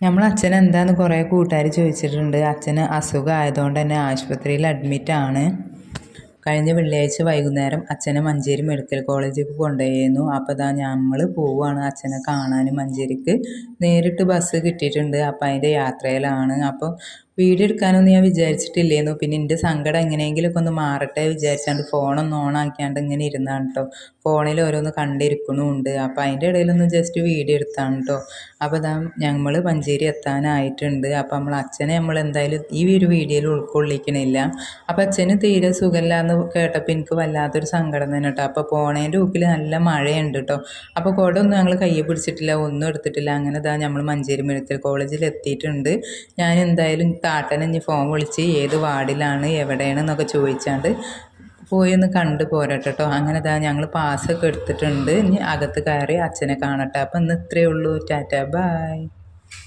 നമ്മളെ അച്ഛൻ എന്താന്ന് കുറേ കൂട്ടുകാർ ചോദിച്ചിട്ടുണ്ട്. അച്ഛന് അസുഖമായതുകൊണ്ട് തന്നെ ആശുപത്രിയിൽ അഡ്മിറ്റാണ്. കഴിഞ്ഞ വെള്ളിയാഴ്ച വൈകുന്നേരം അച്ഛനെ മഞ്ചേരി മെഡിക്കൽ കോളേജിലേക്ക് കൊണ്ടുപോയിരുന്നു. അപ്പോൾ നമ്മൾ പോവുകയാണ് അച്ഛനെ കാണാൻ. മഞ്ചേരിക്ക് നേരിട്ട് ബസ് കിട്ടിയിട്ടുണ്ട്. അപ്പോൾ അതിൻ്റെ യാത്രയിലാണ്. അപ്പോൾ വീഡിയോ എടുക്കാനൊന്നും ഞാൻ വിചാരിച്ചിട്ടില്ലായിരുന്നു. പിന്നെ എൻ്റെ സങ്കടം എങ്ങനെയെങ്കിലുമൊക്കെ ഒന്ന് മാറട്ടെ വിചാരിച്ചാണ്ട് ഫോണൊന്ന് ഓണാക്കിയാണ്ട് ഇങ്ങനെ ഇരുന്നാണ് കേട്ടോ. ഫോണിൽ ഓരോന്ന് കണ്ടിരിക്കണമുണ്ട്. അപ്പോൾ അതിൻ്റെ ഇടയിലൊന്ന് ജസ്റ്റ് വീഡിയോ എടുത്താണ് കേട്ടോ. അപ്പോൾ ഞങ്ങൾ മഞ്ചേരി എത്താനായിട്ടുണ്ട്. അപ്പോൾ അച്ഛനെ നമ്മൾ എന്തായാലും ഈ ഒരു വീഡിയോയിൽ ഉൾക്കൊള്ളിക്കണില്ല. അപ്പോൾ അച്ഛന് തീരെ സുഖമില്ല എന്ന് കേട്ടപ്പോൾ എനിക്ക് വല്ലാത്തൊരു സങ്കടം തന്നെ കേട്ടോ. അപ്പോൾ പോണേൻ്റെ ഊക്കിൽ നല്ല മഴയുണ്ട് കേട്ടോ. അപ്പോൾ കുടമൊന്നും ഞങ്ങൾ കയ്യിൽ പിടിച്ചിട്ടില്ല, ഒന്നും എടുത്തിട്ടില്ല. അങ്ങനെ നമ്മൾ മഞ്ചേരി മെഡിക്കൽ കോളേജിൽ എത്തിയിട്ടുണ്ട്. ഞാൻ എന്തായാലും താട്ടനെ ഇനി ഫോൺ വിളിച്ച് ഏത് വാർഡിലാണ് എവിടെയാണെന്നൊക്കെ ചോദിച്ചാണ്ട് പോയി ഒന്ന് കണ്ടു പോരട്ടെ കേട്ടോ. അങ്ങനെ ഞങ്ങൾ പാസ്സൊക്കെ എടുത്തിട്ടുണ്ട്. ഇനി അകത്ത് കയറി അച്ഛനെ കാണട്ടെ. അപ്പം ഇന്ന് ഇത്രയേ ഉള്ളൂ. ടാറ്റ, ബൈ.